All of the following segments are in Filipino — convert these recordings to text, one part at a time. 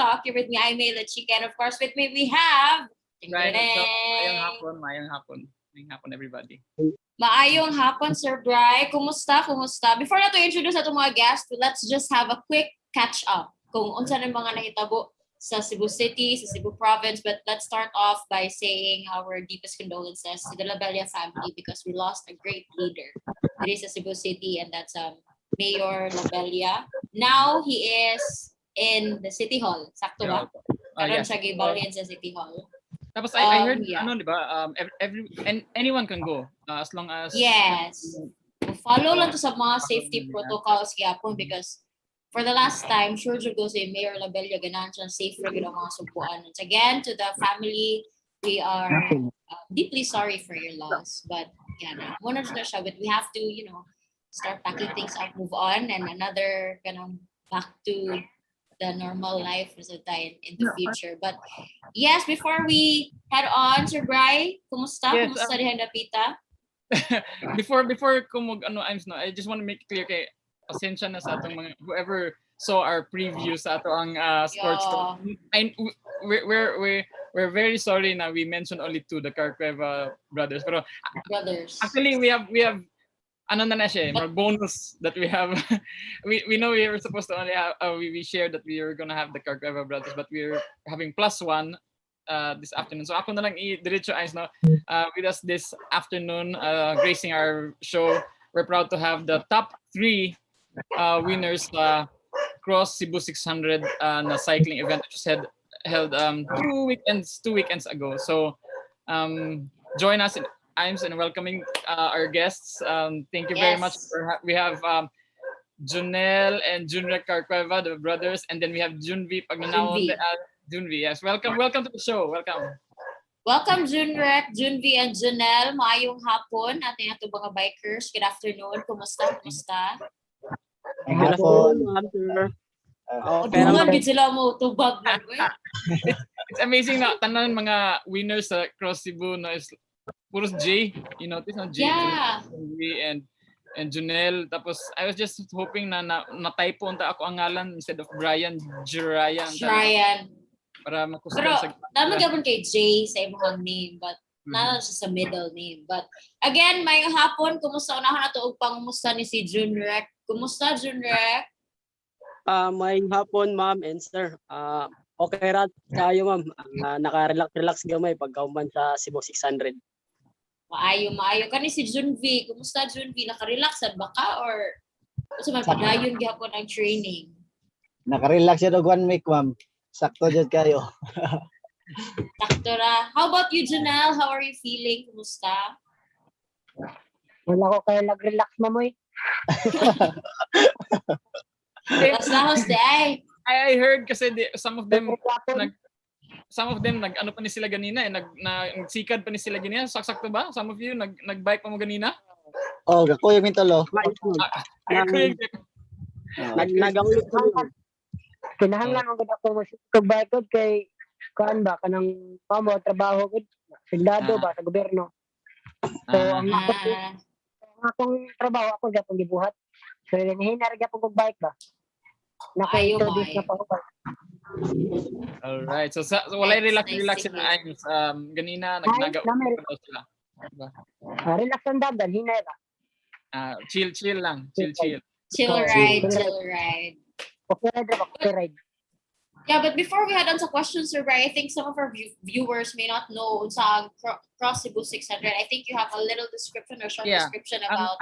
talk. You're with me, I'm May La Chica, and of course with me we have Brian, mayang hapon everybody. Maayong hapon, Sir Bri. Kumusta? Before na to introduce atong mga guests, let's just have a quick catch up kung unsa ng mga nahitabo sa Cebu City, sa Cebu Province. But let's start off by saying our deepest condolences to the Labella family because we lost a great leader. It is sa Cebu City, and that's Mayor Labella. Now he is in the City Hall. Sakto ba? Karon siya gibalhin sa City Hall. Tapos I heard, di ba, anyone can go as long as... Yes. Follow lang to sa mga safety protocols gyapon because for the last time, sure to go si Mayor Labella ganahan siya safe ra gyud ang mga sugpuan. And again, to the family, we are deeply sorry for your loss. But yeah, one of the siya, but we have to, start packing things up, move on, and another back to the normal life in the future. But yes, before we head on, Sir Bri, kumusta? Yes, Kumusta dihan dapita? before ko I just want to make it clear kay pasensya na sa atong mga whoever saw our preview sa ato ang sports talk. We're very sorry na we mentioned only two, the Carcueva brothers. Pero actually we have ano na siya, more bonus that we have. we know we were supposed to only have we shared that we were gonna have the Carcueva brothers, but we're having +1 this afternoon. So ako na lang i-diretso ayos no. With us this afternoon, gracing our show, we're proud to have the top 3 winners Cross Cebu 600 na cycling event which was held 2 weekends ago. So join us in Imes and welcoming our guests. Thank you very much. We have Junel and Junrek Carcueva, the brothers, and then we have Junvi Pagnanawon. Junvi, yes. Welcome to the show. Welcome Junrek, Junvi, and Junel. Maayong hapon ating ato mga bikers. Good afternoon. Kumusta? Good afternoon, sir. Dungan gid sila mo tubag na. It's amazing na tanan mga winners sa Cross Cebu no is puros J, you notice no J, yeah. and Junel. Tapos I was just hoping na typo unta ako ang ngalan instead of Brian, Jurayan. Para makusta pero sa. Pero gabon kay J sa imong name, but na siya sa middle name. But again, may hapon, kumusta unahan nato og pangumusta ni si Junrek. Kumusta Junrek? May hapon, ma'am and sir. Okay ra kayo, ma'am. Naka-relax gamay pagkauman sa Cebu 600. Maayo. Kani si Junvi. Kumusta Junvi? Naka-relaxan ba ka or sa may padayon gyapon ang training? Naka-relax yun og 1 week, ma'am. Sakto jud kayo. Sakto ra. How about you, Junel? How are you feeling? Kumusta? Wala ko kayo nag-relax, mamoy. Lahos day. I heard kasi some of them nag ano pa ni sila ganina nagsikad pa ni sila ganina. Sakto ba? Some of you nag-bike pa mo ganina? Oh, ako yung mintolo. Nagawin ko. Kinahanglan ang gud ako mag-bike kay kan ba kanang pamo trabaho gud sindado ba sa gobyerno. So ang akong trabaho ako gyapon gibuhat. So hinahinara gyapon kog bike ba. Naka-introduce na pa ako. All right. So wala relax na ayos ganina nagnaga sila. Diba? Relax ang dagan hinara. Chill lang. Chill ride. Okay ride. Yeah, but before we head on to questions, Sir Bri, I think some of our viewers may not know sa Cross Cebu 600. I think you have a little description or short description about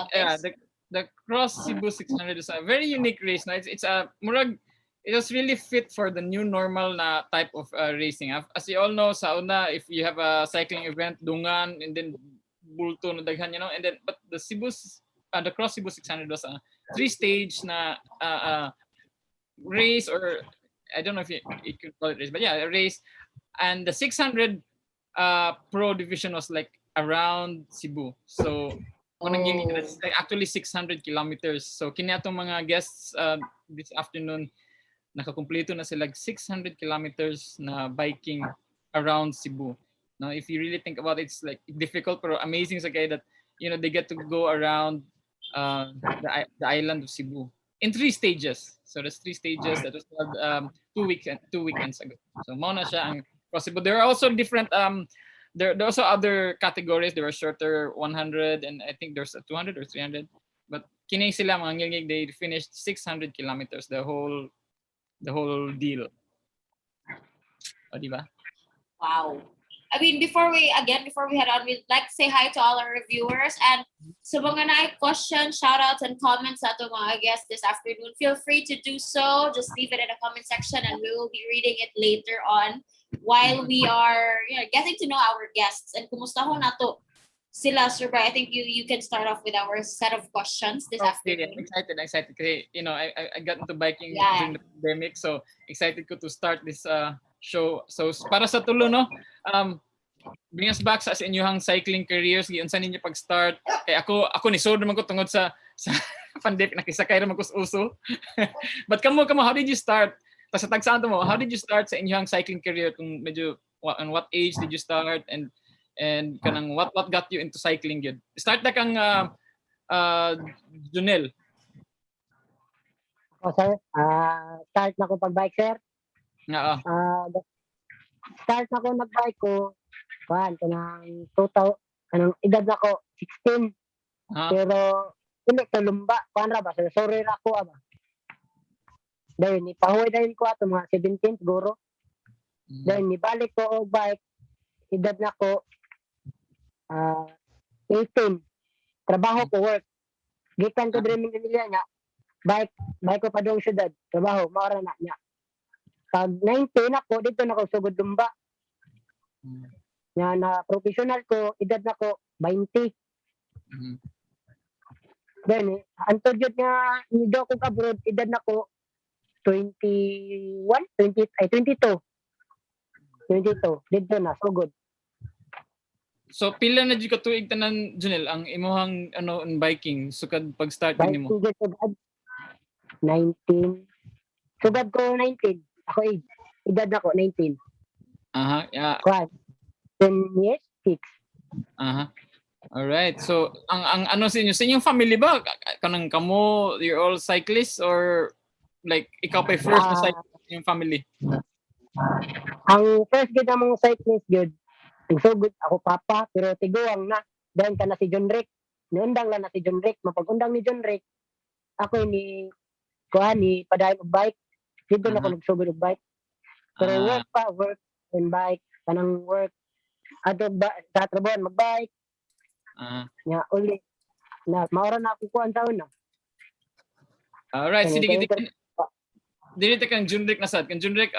this. The Cross Cebu 600 is a very unique race. No? It's a murag. It was really fit for the new normal na type of racing. As you all know, sa una, if you have a cycling event, dungan, and then bulto na daghan, and then but the Cross Cebu 600 was a 3-stage na race, or I don't know if you could call it race, but yeah, a race. And the 600 pro division was like around Cebu. So it's actually 600 kilometers. So kini atong mga guests this afternoon nakakumpleto na sila 600 kilometers na biking around Cebu. Now, if you really think about it, it's like difficult pero amazing sa kaya that they get to go around the island of Cebu. in 3 stages. So there's 3 stages that was held 2 weekends ago. So mao na siya ang possible. There are also different there are also other categories. There were shorter 100 and I think there's a 200 or 300. But kini sila mga ngilngig, they finished 600 kilometers the whole deal. O, di ba? Wow. I mean, before we head on, we'd like to say hi to all our reviewers. And sa mga na questions, shout-outs, and comments sa ato mga guests this afternoon, feel free to do so. Just leave it in the comment section and we will be reading it later on while we are getting to know our guests. And kumusta ho na to sila, Sir Bri? I think you can start off with our set of questions this afternoon. I'm excited. Kasi, I got into biking during the pandemic, so excited ko to start this show. So para sa tulo, no, bring us back sa inyong cycling careers. Giunsa ninyo pag-start? Kay ako ni sod naman ko tungod sa pandemic, nakisakay naman ko sa uso. But kamo, how did you start? Sa tagsaan mo, how did you start sa inyong cycling career? Kung medyo, on what age did you start? And kanang what got you into cycling yun? Start na kang Junel. Sir, start na ko pag-bike, sir. Oo. Start na ko nag-bike ko, kanang 2000, edad na ko, 16. Pero, hindi ko lumba, ra ba? Sorry ra ko, ba? Dahil, ipahuwi dahil ko ato, mga 17 siguro. Dahil, nibalik ko o bike, edad na ko, 18. Trabaho ko, work. Gikan ko dreaming nila niya, bike ko pa doong syudad, trabaho, maura na niya. Pag 19 ako, dito na ko sugod lumba. Na professional ko, edad na ko 20. Then, antod yun nga, nido ko abroad, edad na ko 22. 22. Dito na, sugod. So, pila na di ka tuig tanan, Junel, ang imuhang in biking, sukad pag-start din mo? 19. Sugad ko 19. Ako edad na ko 19. Aha, yeah. 10 years, 6. Aha. All right. So, ang ano sa inyong family ba? Kanang kamo, you're all cyclists or like ikaw pa first na cyclist yung family? Ang first gid namong cyclist gid. Nagsugod ako papa pero tiguang na. Then kana si John Rick. Niundang lang na si John Rick. Mapag-undang ni John Rick, ako ni padayon og bike. Dito na ko nagsugod og bike. Pero work and bike, kanang work. Ato sa trabaho mag-bike. Nya uli na maura na ako kuan taon na. All right, sige dito kang Junrick na sad. Kang Junrick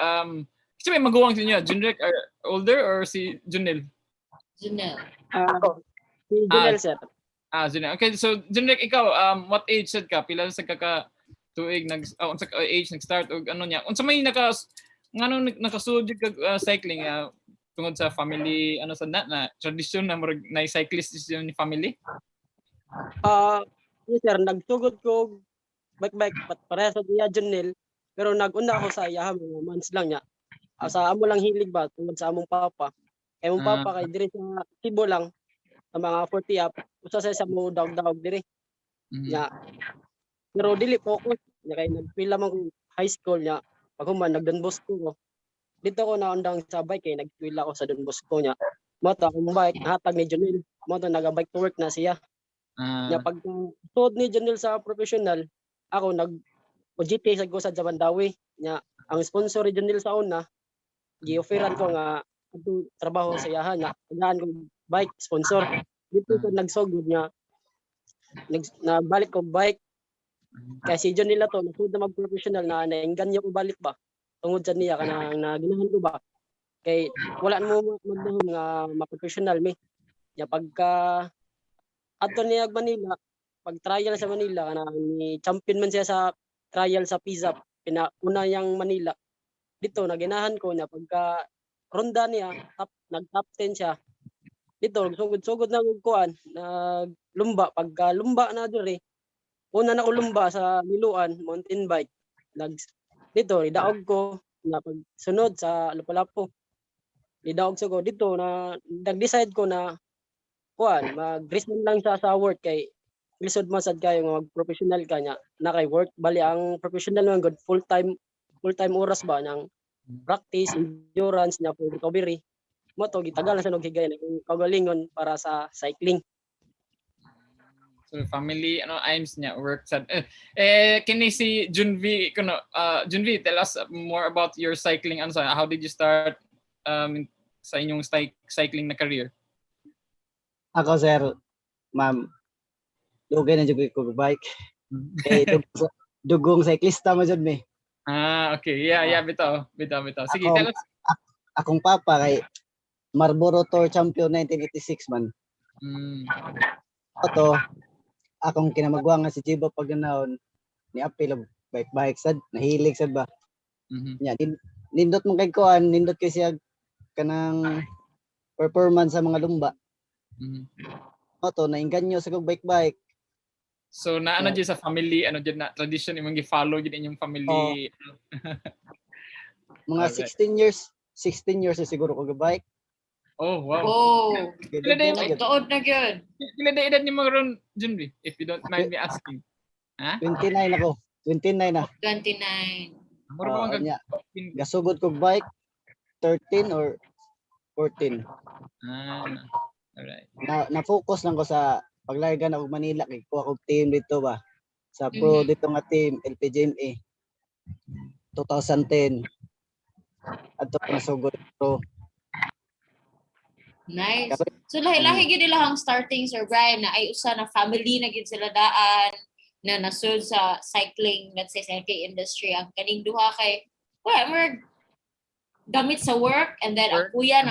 kasi may maguwang sa inyo. Junrick are older or si Junel? Junel. Ako. Si Junel, sir. Junel. Okay, so Junrick, ikaw what age sad ka? Pila sa tuig unsa age nag-start og ano niya? Unsa may nakasud kag cycling tungod sa family sa na tradisyon na cyclist yung family? Yes sir, nagsugod ko bike pareha sa diya Junel, pero nag-una ako sa iya mga months lang niya. Sa amo lang hilig ba tungod sa among papa. Kay mong papa kay diri sa Tibo lang sa mga 40 up. Usa sa mo dawg diri. Ya. Pero dili focus niya kay nagpila man high school niya. Pag human nagdon Bosco ko. Dito ko naundang sa bike kay nagpila ko sa Don Bosco niya. Mo ta akong bike hatag ni Junel. Mo ta naga-bike to work na siya. Nya pag tuod ni Junel sa professional, ako OJT sa Gusad sa Bandawi. Nya ang sponsor ni Junel sa una, gi-offeran ko nga trabaho sa iyahan na gaan ko bike sponsor. Dito ko nagsugod niya. Nabalik ko bike. Kaya si John nila to, nasud na mag-professional na naingganyo ko balik ba? Tungod sa niya, kanang naginahan ko ba? Kay wala mo magdahon nga ma-professional mi. Ya pagka ato niya Manila, pag trial sa Manila, ni champion man siya sa trial sa PISA, pinauna yang Manila. Dito, naginahan ko niya, pagka ronda niya, nag-top 10 siya. Dito, sugod na kuan, naglumba. Pagka lumba na diri, una na ko lumba sa Niluan, mountain bike. Dito, idaog ko na pagsunod sa Lapu-Lapu. Idaog ko dito na nag-decide ko na kuan, mag-race lang sa work kay lisod man sad kayo nga mag-professional ka nya na kay work bali ang professional man good full time oras ba nang practice endurance nya for recovery mo to gitagal na sa higay na kagalingon para sa cycling. So family aims niya work sad kini si Junvi kuno Junvi, tell us more about your cycling how did you start sa inyong cycling na career? Ako sir, ma'am, dugay na jud ko bike. Dugong cyclista mo jud mi. Okay. Yeah, bitaw. Sige, tell us. Akong papa kay Marlboro Tour champion 1986 man. Ato, akong kinamagwa nga si Jibo paganaon ni apil bike sad, nahilig sad ba. Nya nindot man kay kuan, nindot kay siya kanang performance sa mga lumba. Ato nainganyo sa kog bike. So na dyan sa family, dyan na tradition imong gi-follow dyan inyong family. Mga 16 years na siguro ko bike. Oh, wow. Oh, Kila tuod na gyud. Kila na edad ni mo ron, Junvi, if you don't mind me asking? 29 ako. 29 na. 29. Mura ba Nya, gasugod kog bike 13 or 14. Alright. Na-focus lang ko sa paglarga na og Manila kay kuha kog team dito ba. Sa pro dito nga team LPGMA 2010. Adto na sugod pro. Nice. So lahi-lahi gid ilahang starting Sir Brian na ay usa na family na gid sila daan na nasud sa cycling, let's say sa LK industry. Ang kaning duha kay more gamit sa work and then ang kuya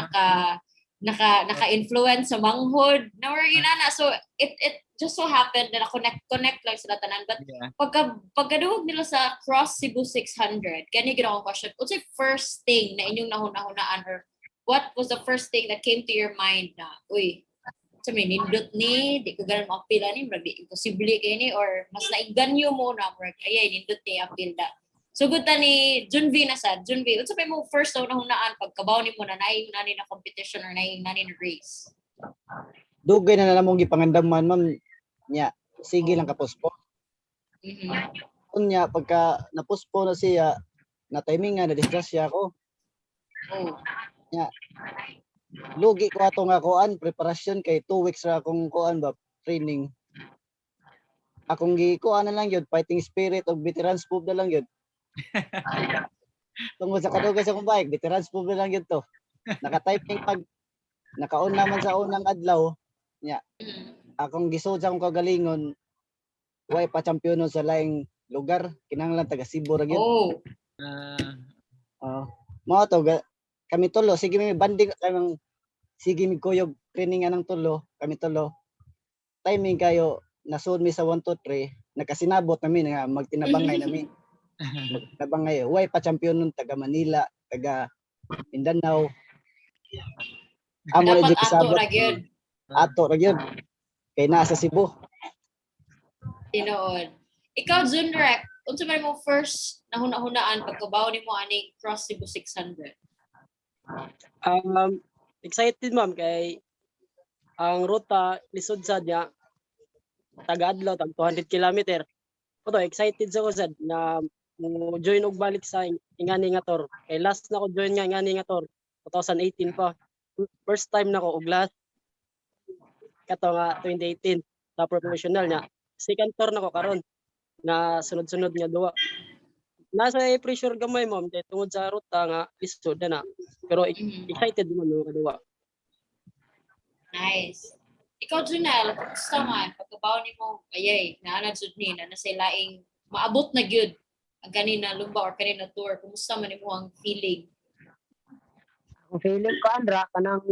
naka-influence sa manghod na na so it just so happened na connect lang sila tanan but pagkaduhog nila sa Cross Cebu 600 kani gid akong question what's the first thing na inyong nahuna-hunaan or what was the first thing that came to your mind na uy sa may nindot ni di ko ganun apila ni murag di imposible kay ni or mas naiganyo mo na murag ayay nindot ni apil da. Sugod ta ni Junvi na sad. Junvi, unsa may mo first daw na hunaan pagkabaw nimo na naing nani na competition or naing nani na race? Dugay na namong gipangandaman ma'am. Nya, sige lang kapuspo. Unya pagka napuspo na siya, na timingan na disgrasya ako. Nya. Lugi ko ato nga kuan preparasyon kay 2 weeks ra akong kuan ba training. Akong gikuan na lang yun, fighting spirit og veterans move na lang yun. Tungod sa kadugay sa kong bike, veterans move na lang yun to. Naka-typing pag nakaon naman sa unang adlaw, nya. Akong gisud sa akong kagalingon, way pa championon sa laing lugar, kinahanglan taga Cebu ra gyud. Mo to kami tulo, sige may banding kamang sige mi kuyog training anang tulo, kami tulo. Timing kayo nasud mi sa 1 2 3, nakasinabot nami nga magtinabangay nami. Magtinabangay, way pa championon taga Manila, taga Mindanao. Amo na jud kasabot. Ato ra gyud. Kay nasa Cebu. Tinood. Ikaw Junrek, unsa man mo first nahuna-hunaan pagkabaw nimo aning Cross Cebu 600? Excited ma'am kay ang ruta lisod sad niya taga-adlaw tag 200 kilometer. Puto excited sa ko sad na mo join og balik sa ingani nga tour. Kay last na ko join nga ingani nga tour 2018 pa. First time na ko og last kato nga 2018 sa professional niya. Second tour na ko karon na sunod-sunod nga duwa. Nasa pressure gamay ma'am kay tungod sa ruta nga lisod na. Pero excited man mo kaduwa. Nice. Ikaw Junel, gusto man pagkabaw nimo ayay naanad jud ni na sa laing maabot na gyud ang kanina lumba or kanina tour. Kumusta man nimo ang feeling? Ang feeling ko Andra kanang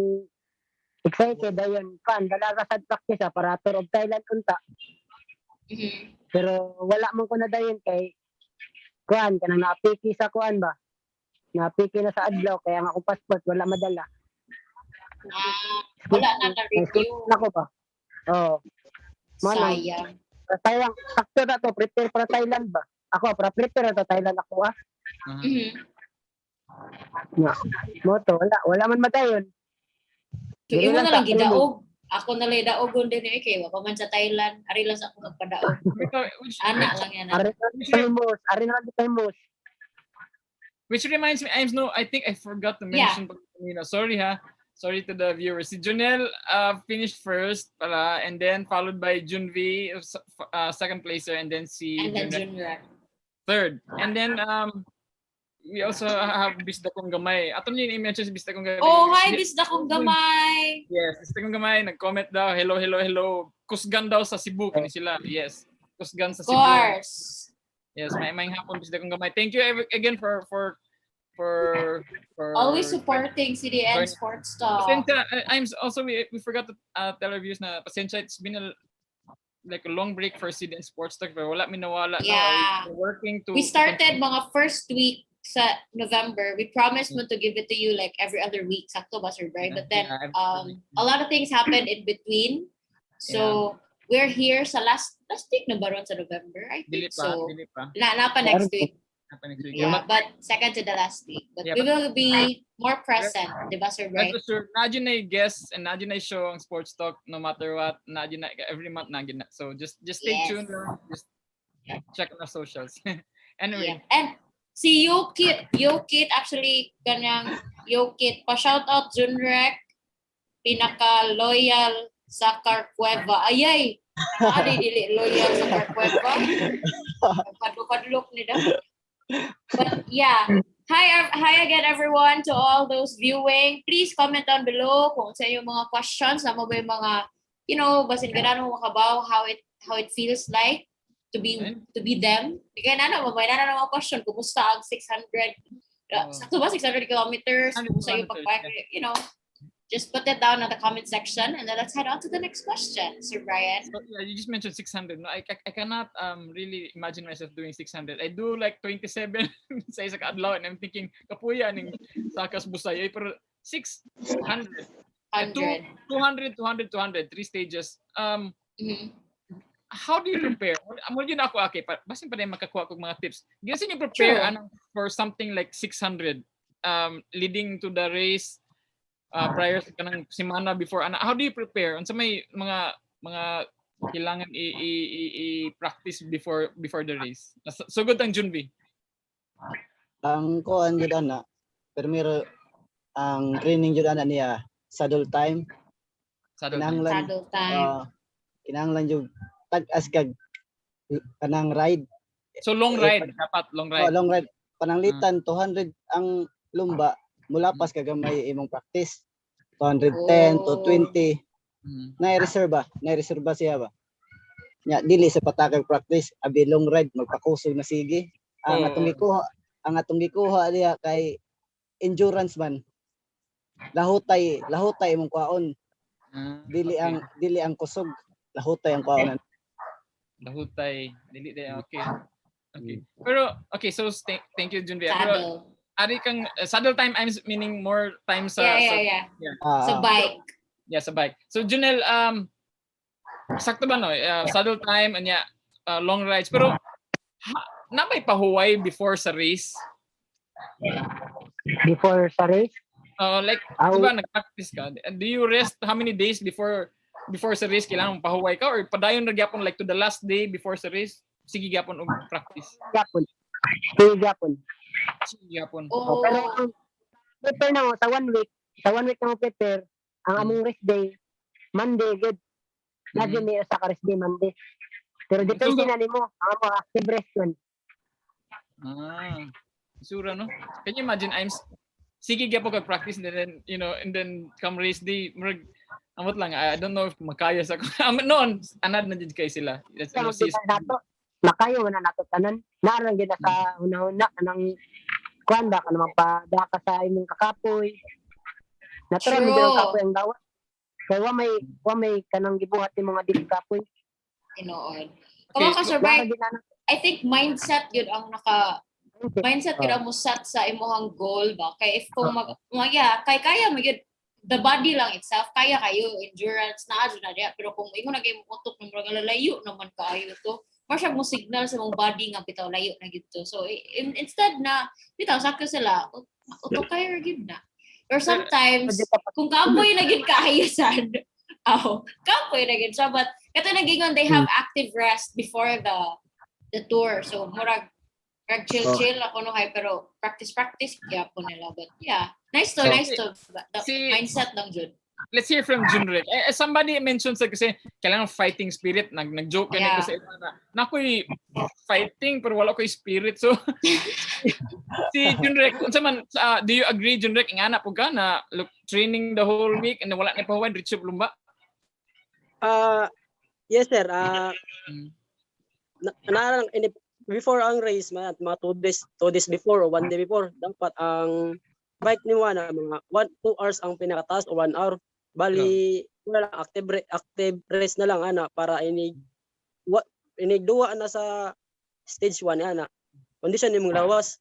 excited dayon kan dalaga sad practice para tour of Thailand unta. Pero wala man ko na dayon kay kuan kanang napiki sa kuan ba. Napiki na sa adlaw kaya ang akong passport wala madala. Wala na na-review. Nako ba? Oo. Sayang. Sayang. Sakto na to. Prepare para Thailand ba? Ako, para prepare na Thailand ako Moto, wala man madayon. So, imo na lang gidaog. Ako na lang daogon din eh kay wa pa man sa Thailand. Ari lang sa ako magpadaog. Ana lang yan. Ari na timos. Which reminds me, I think I forgot to mention. Sorry ha. Sorry to the viewers. Si Junel finished first pala, and then followed by Junvi, second placer, and then Junrek third. And then we also have Bisda Kong Gamay. Ato niyo i-mention si Bisda Kong Gamay. Oh, hi Bisda Kong Gamay. Yes, Bisda Kong Gamay nag-comment daw, hello. Kusgan daw sa Cebu kani sila. Yes. Kusgan sa Cebu. Of course. Yes, may hapon Bisda Kong Gamay. Thank you again for always supporting CDN Sports Talk. Pasensya, I'm also we forgot to tell our viewers na pasensya, it's been a long break for CDN Sports Talk, pero wala minawala. Yeah. We're working to. We started mga first week sa November. We promised mo to give it to you like every other week. Sakto ba, Sir Brian? But then a lot of things happened in between. So we're here sa last week na ba ron sa November? I think so. Dili pa. Na pa next week. Yeah, but second to the last week. But we will be more present, di ba, Sir Brian? That's for sure. Nadyo na guests and nadyo na show ang Sports Talk no matter what. Nadyo na every month nadyo na. So just stay tuned. Just check on our socials. Anyway. Yeah. And si Yokit actually kanyang Yokit pa-shout out Junrek, pinaka-loyal sa Carcueva. Ayay! Dili loyal sa Carcueva. Padlok ni daw. But yeah, hi again everyone to all those viewing. Please comment down below kung sa yung mga questions na mo ba yung mga, basin ganano mo makabaw how it feels like to be them. Kaya may mga question, kumusta ang 600 sakto ba 600 kilometers, kumusta yung just put it down in the comment section, and then let's head on to the next question, Sir Brian. So, yeah, you just mentioned 600. No, I cannot really imagine myself doing 600. I do like 27 sa isa ka adlaw, and I'm thinking kapuya ning sakas busay pero 600. 200, 3 stages. How do you prepare? Amo yun ako basin pa din makakuha kog mga tips. Giyan niyo prepare for something like 600 leading to the race. Prior sa kanang semana before, how do you prepare? Unsa may mga kailangan i-practice before the race? Sugod ang Junvi. Ang kuan jud ana. Primero ang training jud ana niya saddle time. Saddle time. Kinahanglan jud tag-as kag kanang ride. So long ride dapat long ride. Long ride. Pananglitan 200 ang lumba. Mula pas kagamay imong practice 210 to 20 na-reserve siya ba nya dili sa patakag practice abi long ride magpakusog na sige ang atong gikuha diya kay endurance man lahutay imong kwaon dili ang kusog lahutay ang kwaon lahutay dili okay pero okay so thank you Junvi. Pero ari kang saddle time, I'm meaning more time sa sa bike. Yeah, sa bike. So Junel, sakto ba no? Saddle time and long rides. Pero na may pahuway before sa race? Before sa race? Like, diba nag-practice ka? Do you rest how many days before sa race? Kailangan mong pahuway ka? Or padayon na gyapon like to the last day before sa race? Sige gyapon og practice? Gyapon. Pero prepare na mo sa 1 week na mo prepare ang among rest day Monday good lagi may sa rest day Monday pero depende na nimo ang among active rest yun. Sura no, can you imagine sige gyapon kag practice and then come race day amot lang I don't know if makaya sa noon anad na jud kay sila nakayo na nato tanan narang gid sa una-una kanang kuanda ka na magpadaka sa imong kakapoy natural mo ang kapoy ang dawat kay wa may kanang gibuhat ni mga dili kapoy tinuod ka survive. I think mindset yun ang mindset yun ang musat sa imong goal ba kay if kung kaya mo yun the body lang itself kaya kayo endurance na diya pero kung ingon na kay mo utok ng mga lalayo naman kaayo to siya mo signal sa mong body nga bitaw layo na gito. So instead na bitaw sakto sila utok kayo gid na. Or sometimes kung kapoy na gid kaayo sad kapoy na gid siya, but kato nagingon they have active rest before the tour. So murag chill ako no hay, pero practice kaya po nila, but yeah, nice to the mindset lang jud. Let's hear from Junrek. Somebody mentioned sa kasi kailangan fighting spirit. Nag-joke ganito sa ito na ako'y fighting pero wala ko'y spirit. So si Junrek, do you agree Junrek nga na po ka na training the whole week and wala na pahuwan reach of lumba? Yes sir. Before ang race mga 2 days before o 1 day before, dapat ang bike ni Wana mga 1-2 hours ang pinakataas o 1 hour. Bali wala lang active race na lang para inig duwa na sa stage 1 condition imong lawas.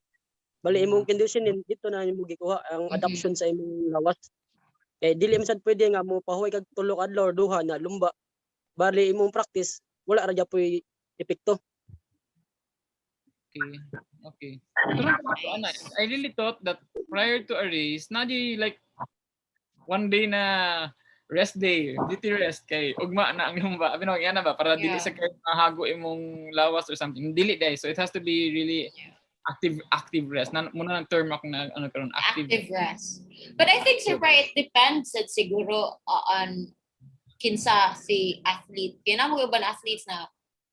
Bali imong condition dito na imong gikuha ang adaption sa imong lawas. Kay dili man sad pwede nga mo pahuway kag tulo adlaw or duha na lumba. Bali imong practice wala ra gyud epekto. Okay. I really thought that prior to a race, nadi like one day na rest day, duty rest kay ugma na ang lumba. Abi no yan na ba para dili sa kay mahago imong lawas or something. Dili day. So it has to be really active rest. Muna ng term ako na karon active rest. But I think it depends siguro on kinsa si athlete. Kaya na mga ibang athletes na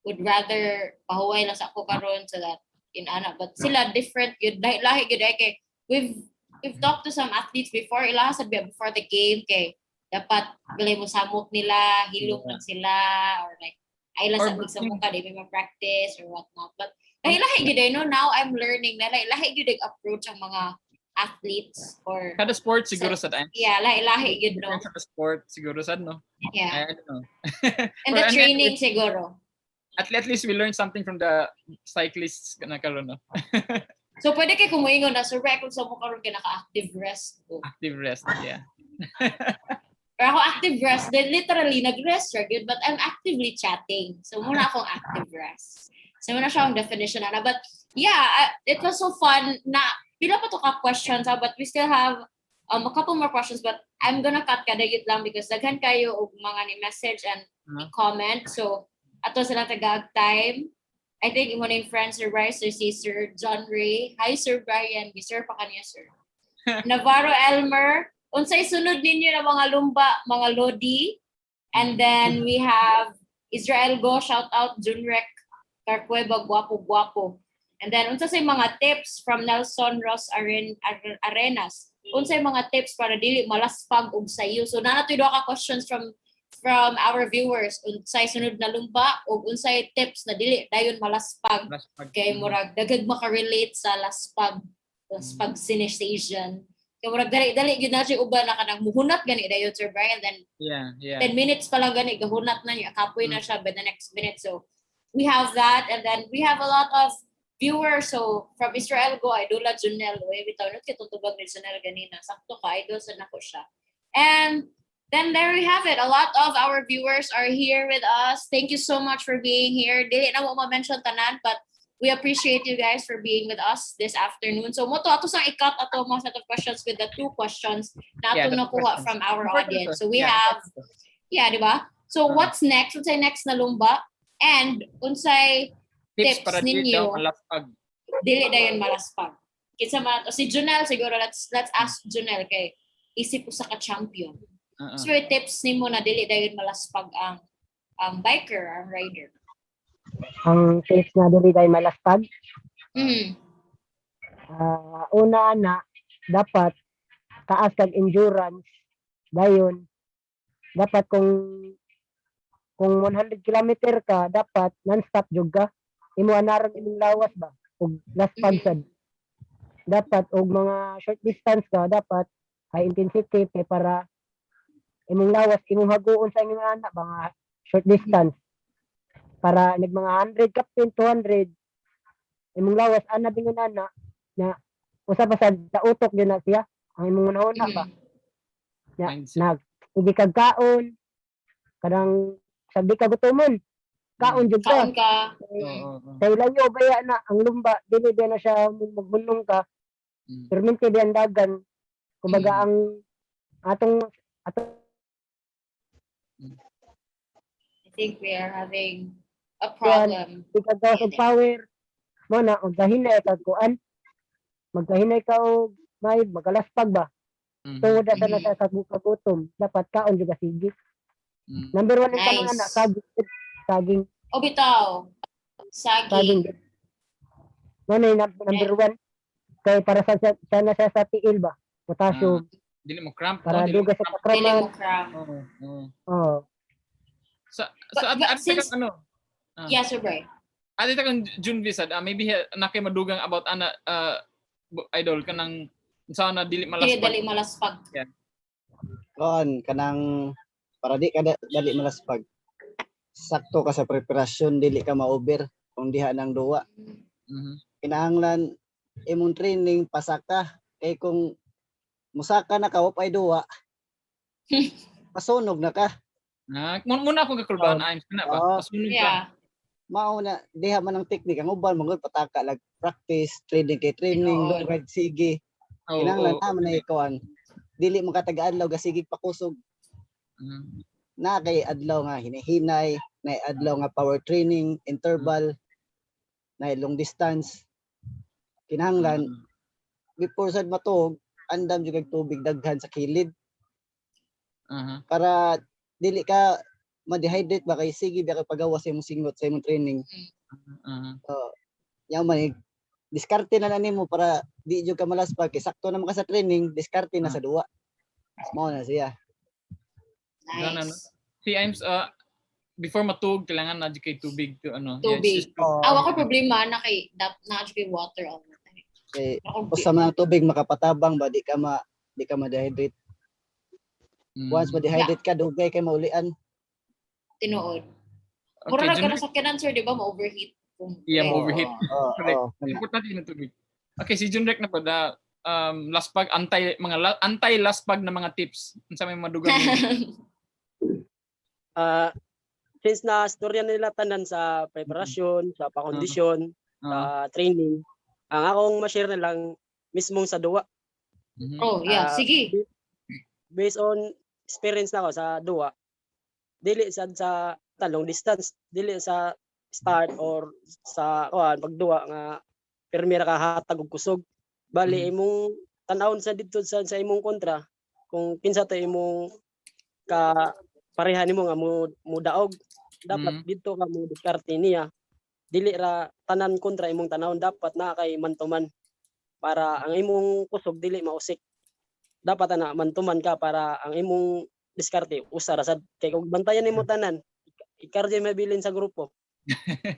would rather pahuway lang sa ako karon so that but sila different yun lahi gyud kay we've talked to some athletes before ila sabi before the game kay dapat galay mo samok nila hilom lang sila or like ay lang sa samok ka di may practice or whatnot, but lahi gyud now I'm learning na lahi gyud approach ang mga athletes or kada sport siguro sa time. Yeah, lahi gyud no. Kada sport siguro sad no. Yeah. I don't know. And the training siguro. At least we learned something from the cyclists na karon no. So pwede kay kumuingon na so record sa mo karon kay naka-active rest ko. Active rest, yeah. Pero ako active rest, then literally nag-rest good, but I'm actively chatting. So muna akong active rest. So muna siya ang definition na. But yeah, it was so fun na pila pa to ka questions but we still have a couple more questions, but I'm gonna cut kada yun lang because daghan kayo og mga ni message and comment. So ato sila tagag time. I think mo name friends Sir Bryce, Sir si Sir John Ray. Hi Sir Brian, sir pa kaniya sir. Navarro Elmer, unsay sunod ninyo na mga lumba, mga lodi. And then we have Israel Go, shout out Junrek Carcueva, guwapo. And then unsa say mga tips from Nelson Ross Arenas. Unsay mga tips para dili malaspag og sayo. So nanatoy ka questions from our viewers, unsay sunod na lumba o unsay tips na dili dayon malaspag kay murag dagag maka-relate sa laspag sensation kay murag dali gyud na siya uban na kanang muhunat gani dayon Sir Brian, then 10 minutes pa lang gani gahunat na niya kapoy na siya by the next minute. So we have that, and then we have a lot of viewers. So from Israel Go, Idola Junel bitaw nut kay tutubag ni Junel ganina sakto ka idol sa nako siya. And then there we have it. A lot of our viewers are here with us. Thank you so much for being here. Dili na mo ma-mention tanan, but we appreciate you guys for being with us this afternoon. So mo to ato sang i-cut ato mga set of questions with the 2 questions na ato nakuha from our audience. So we have di ba? So what's next? Unsay next na lumba? And unsay tips para ninyo? Dili dayon malaspag. Kinsa man si Junel siguro, let's ask Junel kay isip ko sa ka-champion. So tips nimo na dili dayon malaspag ang biker, ang rider. Ang tips na dili dayon malaspag. Una na dapat taas kag endurance. Dayon dapat kung 100 kilometer ka dapat non-stop jog ka. Imo anaran imong lawas ba ug laspag sad. Dapat og mga short distance ka dapat high intensity para imong lawas imong haguon sa imong anak mga short distance para nag mga 100 captain 200 imong lawas ana bingon ana na usa pa sa utok gyud na siya ang imong una ba nag hindi kag kaon kadang sabi ka gutomon kaon jud ka kay layo baya na ang lumba dili na siya magbunong ka permente diyan dagan kumbaga ang atong I think we are having a problem. Because of power mo na og gahinay ka kuan. Magkahinay ka og may magalaspag ba. Tungod sa na sa kagutom, dapat kaon juga sige. Number 1 ang Nice. kanang anak saging. O bitaw, Saging. saging. Ano yung number 1? Kaya para sana sa tiil ba? Potassium. Dili mo cramp. Para dili mo duga sa cramp. Dili kakraman. mo cram. Oo. But since- ano? Yes, sir, Bray. Ate kang June Visad, maybe na kay madugang about ana idol kanang sana dili Dili malaspag. dali malaspag. Kon kanang para di ka dali malaspag. Sakto ka sa preparasyon, dili ka ma-over kung diha nang duwa. Kinahanglan imong training pasaka kay kung musaka na ka wa pay duwa. Pasunog na ka. Muna akong kakulbaan ayun na ba? Oo. Pasunog ka. Yeah. Mao na diha man ang technique ang uban mangod pataka lag practice, training kay training, Tinuod. long ride sige. Oo, Kinahanglan oo. naman na ikawan. Dili mo katag-adlaw ga sige pakusog. Na kay adlaw nga hinahinay, na adlaw nga power training, interval, na long distance. Kinahanglan before sad matuog, andam jud kag tubig daghan sa kilid para dili ka ma-dehydrate ba kay sige ba kay pagawas sa imong singot sa imong training. Yang man diskarte na nimo para di jud ka malaspag kay sakto naman ka sa training, diskarte na sa duwa. Mao na siya. Nice. Si Imes before matug kailangan na kay tubig to ano. Tubig. Awa ko problema na kay kay water all the time. Kay usa man ang tubig makapatabang ba di ka ma-dehydrate. Once ma-dehydrate ka dugay kay maulian. Tinuod. Mura na ka sa sir, di ba? Ma-overheat. Yeah, overheat. Oo. Importante yung tubig. Okay, si Junrek na po da laspag anti laspag na mga tips unsa may madugang Since na storya nila tanan sa preparasyon, sa pakondisyon, sa training, ang akong ma-share na lang mismong sa duwa. Oh, yeah. Sige. Based on experience na ako sa duwa, dili sad sa long distance, dili sa start or sa pagduwa nga permira ka hatag og kusog. Bali imong tan-awon sa didto sa imong kontra kung kinsa to imong ka pareha nimo nga mo daog, dapat didto ka mo diskarte niya. Dili ra tanan kontra imong tanawon, dapat na kay man-to-man para ang imong kusog dili mausik. Dapat ana man-to-man ka para ang imong diskarte usa ra sad kay kung bantayan nimo tanan ikardi mabilin sa grupo.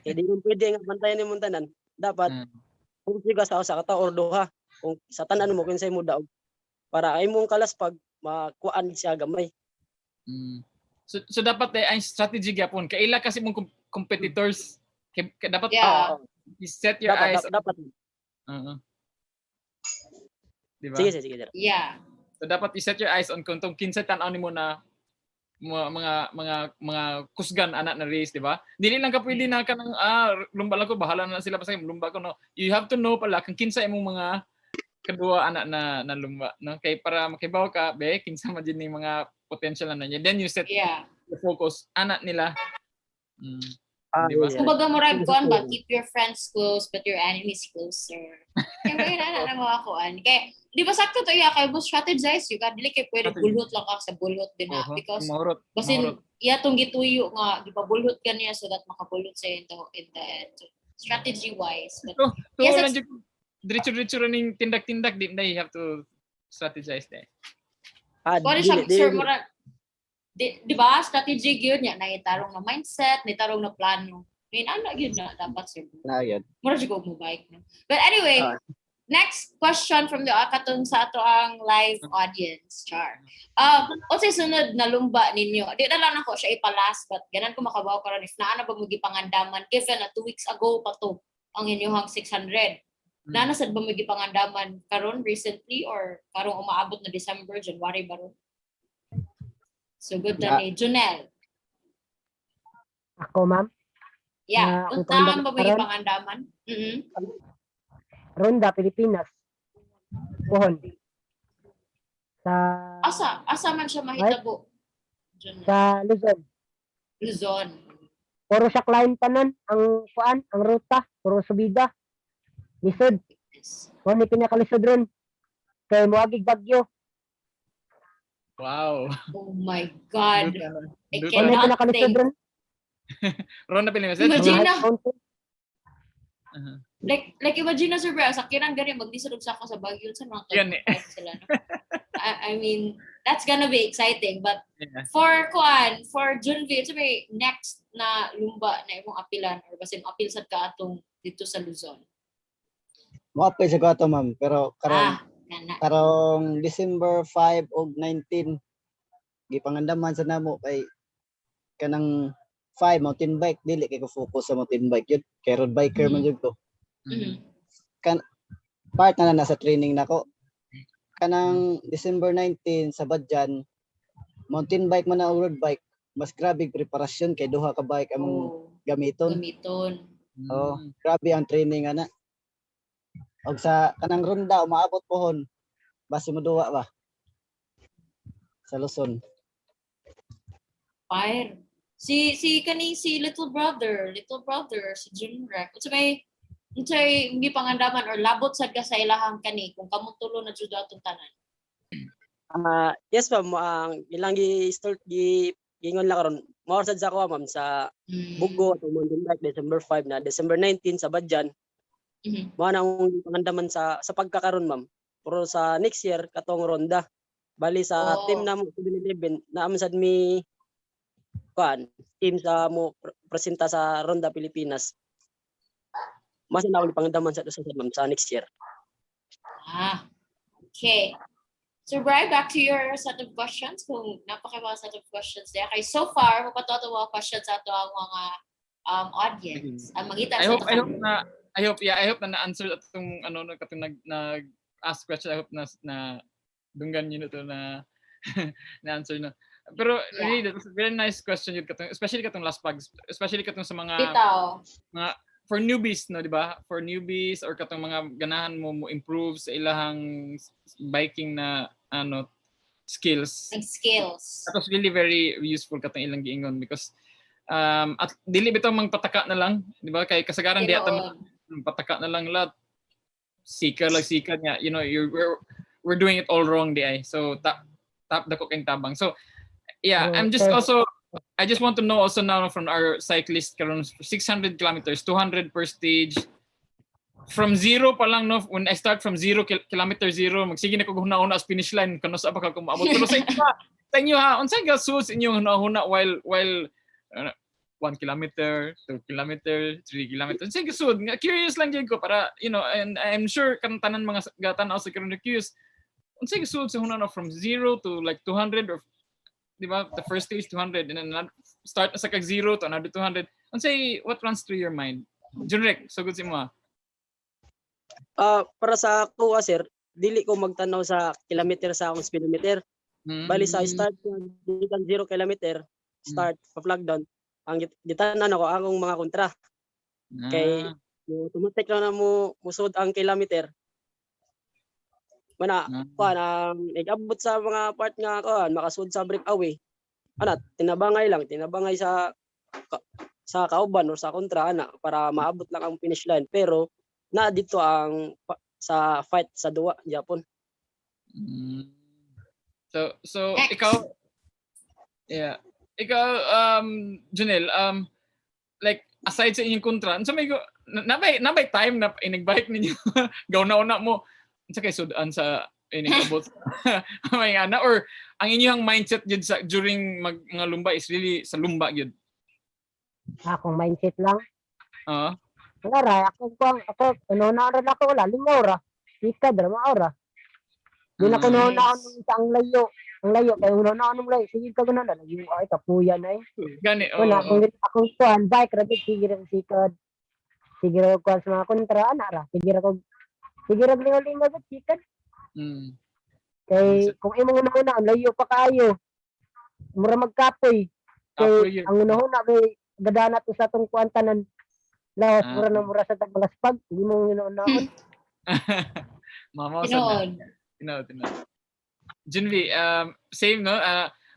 Kay di mo pwede nga bantayan nimo tanan. Dapat kung siga sa usa ka tawo or duha kung sa tanan mo kinsay mo daog para ay imong kalaspag makuan siya gamay. So dapat ay strategy gyapon kay ila kasi mong competitors dapat set your eyes dapat. Diba? Sige. Yeah. So dapat i-set your eyes on kung kinsa tan-aw nimo na mga kusgan anak na race, di ba? Dili lang ka pwede na kanang lumba lang ko bahala na sila basta lumba ko no. You have to know pala kung kinsa imong mga kadua anak na lumba, no? Kay para makibaw ka be kinsa man din ning mga potential na niya. Then you set the focus anak nila. Diba? Kumbaga mo rin kuan ba, keep your friends close but your enemies closer. Kaya may na mga kuan. Kaya di ba sakto to kay mo strategize you ka dili kay pwede bulhot lang ka sa bulhot din na because basin tong gituyo nga di ba bulhot ka niya so that makabulhot sa in the end. Strategy wise. But yes, diretso ning tindak-tindak di you have to strategize there. Sir, di ba strategy gyud niya naitarong na mindset, naitarong na plano. Ano gyud na dapat sir. Mura jud ko mo bike no. But anyway, next question from the katong sa ato ang live audience, Char. Unsay sunod na lumba ninyo? Di na lang ako siya ipalas but ganan ko makabaw karon if naa na ba mo gipangandaman given na 2 weeks ago pa to ang inyong 600. Nana sad ba mo gipangandaman karon recently or karong umaabot na December, January ba ron? So good na ni Junel. Ako, ma'am? Yeah. Untaan ba mo gipangandaman? Ronda, Pilipinas. Pohon. Sa Asa man siya mahitabo? sa Luzon. Luzon. Puro siya client tanan ang kuan, ang ruta, puro subida. Lisod. Mo ni pinakalisod ron. Kay moagig bagyo. Wow. Oh my God. I Duta. Mo ni cannot pinakalisod think. ron. Ron na pinili message. Imagine Mga na. high mountain. Like imagine na sir, sa kirang gani magdisod sa ako sa Baguio sa mga Yan eh. sila. No? I mean, that's gonna be exciting. But Yeah. for Junvi, ito may next na lumba na imong apilan or basin apil sad ka atong dito sa Luzon. Moapay sa ko ato ma'am, pero Kana. karong December 5 ug 19 gipangandaman sa namo kay kanang 5 mountain bike, dili kay ko focus sa mountain bike yun, kay road biker man jud ko. Part na nasa training nako. Kanang December 19 sa Badjan, mountain bike man na o road bike, mas grabe preparasyon kay duha ka bike among gamiton. Oh, grabe ang training ana. Og sa kanang ronda umaabot pohon, base mo duwa ba? Sa Luzon. Fire. Si little brother, si Junrek. Unsay hindi pangandaman or labot sad ka sa ilahang kani kung kamong tulo na jud atong tanan. Yes ma'am, ang ilang gingon lang karon. Mao sad sa ako ma'am sa Bugo atong mountain bike December 5 na December 19 sa Badjan. Mao na ang pangandaman sa pagkakaron ma'am. Pero sa next year katong ronda. Bali sa team na mo 2011 na sad mi team sa mo presenta sa Ronda Pilipinas. Mas na ulit pangandaman sa ma'am sa next year. Okay. So Brian, back to your set of questions. Kung napakibang set of questions there. Okay, so far, mapatotawa questions sa ito ang mga audience. I hope na na-answer atong katong nag-ask question. I hope na dunggan yun ito na na-answer na. Pero really, that's a very nice question yun katong, especially katong last pag, especially katong sa mga for newbies, no, di ba? For newbies or katong mga ganahan mo improve sa ilahang biking na skills. That was really very useful katong ilang giingon because at dili bitaw mang pataka na lang, di ba? Kay kasagaran di ata pataka na lang lahat. Sika niya, you know, we're doing it all wrong di ay. So tap dako kang tabang. So yeah, I just want to know also now from our cyclist karon 600 kilometers, 200 per stage. From zero pa lang, no, when I start from kilometer zero, magsige na ko huna-huna as finish line kano sa pa ka kumaabot. Pero sa inyo ha, unsay ga-suits inyong huna-huna while 1 kilometer, 2 kilometer, 3 kilometers. Unsay ga-suit? Curious lang jud ko para, you know, and I'm sure kan tanan mga gatan also karon curious. Unsay ga-suit sa huna from 0 to like 200 or di ba, the first stage 200 and then start sa kag 0 to another 200. Unsay what runs through your mind? Junrek, so good si mo. Para sa ako sir, dili ko magtanaw sa kilometer sa akong speedometer. Bali sa start ng 0 kilometer, start pa flag down, ang gitanan ako akong mga kontra. Kay automatic lang na mo musud ang kilometer. Mana nag-abot sa mga part nga makasud sa breakaway. Tinabangay sa kauban or sa kontra para maabot lang ang finish line, pero na dito ang sa fight sa duwa Japon. So ikaw Junel, like aside sa inyong kontra, so may nabay time na inagbike ninyo gauna-una mo sa kay sudan sa inabot may ana or ang inyong mindset jud sa during mga lumba is really sa lumba jud? Akong mindset lang. Wala ako na ako wala 5 oras. Ika drama ora. Di na ko na sa ang layo kay uno na anong layo. Sige ka gana lagi ay kapuya na Gani wala akong kuan bike ra sige ra sikad. Sige ra ko sa mga kontra ra. Sige ra lingaw gud sikad. Kay kung imong una ang layo pa kayo. Mura magkapoy. Kay ang una kay gadana to sa tong kuan tanan. Lawas mura sa taglaspag, hindi mo ginoon. Mama Tinod. Junvi, same no.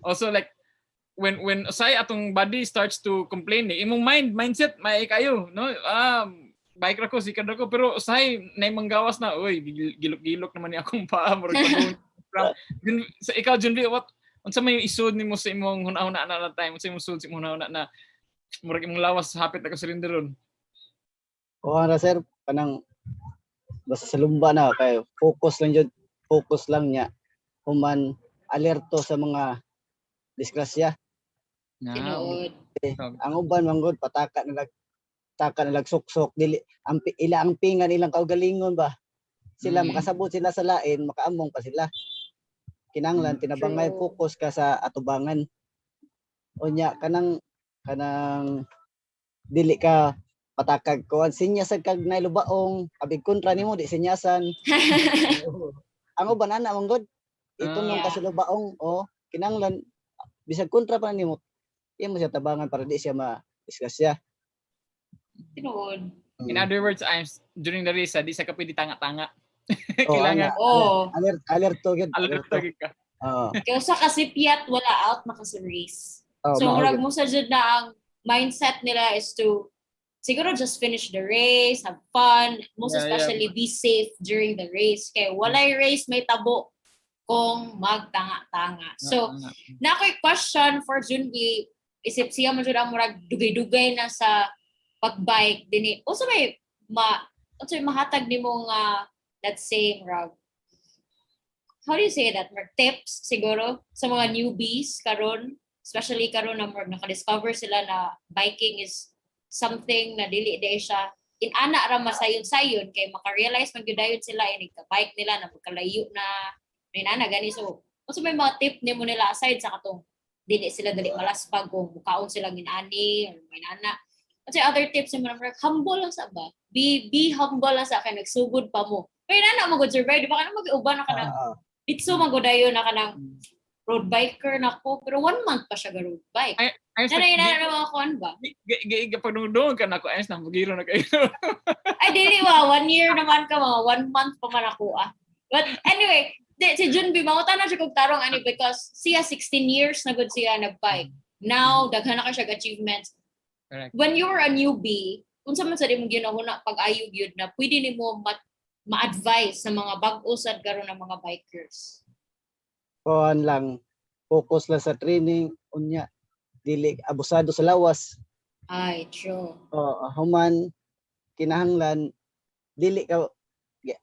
Also like when usay atong body starts to complain, imong mindset may kayo, no? Bike ra ko, sikad ako, pero usay nay manggawas na, oy, gilok-gilok naman ni akong paa, murag pagod. Sa ikaw Junbi, what unsa may isud nimo sa imong hunahuna na time, unsa imong sud sa imong hunahuna na murag imong lawas hapit na ka silinderon? O ara sir, kanang basta sa lumba na kay focus lang niya. Human alerto sa mga disgrasya. Tinuod. Ang uban manggod pataka na suksok dili ang pingan ilang kaugalingon ba. Sila makasabot sila sa lain, makaamong pa sila. Kinanglan tinabangay focus ka sa atubangan. Unya kanang dili ka patakag ko sinyasag kag nailubaong abig kontra nimo di sinyasan. Ang uban ana manggod itunong ka sa lubaong kinanglan bisag kontra pa nimo imo siya tabangan para di siya ma-disgrasya. Tinuod. In other words, during the race, di sa ka pwede tanga-tanga. Kailangan alerto gyud. Alerto gyud ka. Kaya sa kasi piyat wala out na kasi race. So murag mo sa jud na ang mindset nila is to siguro just finish the race, have fun, most especially be safe during the race. Kaya walay race may tabo kung magtanga-tanga. So, na ako'y question for Junbi, isip siya mo jud ang murag dugay-dugay na sa pagbike dinhi. Unsa may mahatag nimo nga let's say murag how do you say that? Murag tips siguro sa mga newbies karon, especially karon na murag naka-discover sila na biking is something na dili day siya inana ra masayon-sayon kay maka-realize man gyud dayon sila nagka-bike nila na pagkalayo na inana gani. So unsa may mga tip nimo nila aside sa katong dili sila dali malaspag kung mukaon sila ginani or may nana. Kasi other tips yung mga humble lang sa ba? Be humble lang sa akin, nagsugod pa mo. Pero na mo good survive, di ba ka na mag-uban na ka ng ditso magodayo na ka ng road biker na ko, pero 1 month pa siya ga road bike. Na mga kuan ba? Pagdungdung ka na ko, ayos na, magiro na kayo. Ay, dili ba, 1 year naman ka, mga 1 month pa man ako But anyway, si Junbi, mangutan na siya kong tarong because siya 16 years na good siya nag-bike. Now, daghan na ka siya achievements. Correct. When you were a newbie, kung saan man sa di mong ginahuna pag-ayog yun na pwede ni mo ma-advise sa mga bag-usad karon ng mga bikers? Kuan lang, focus lang sa training, unya dili abusado sa lawas. Ay, true. Human kinahanglan dili ka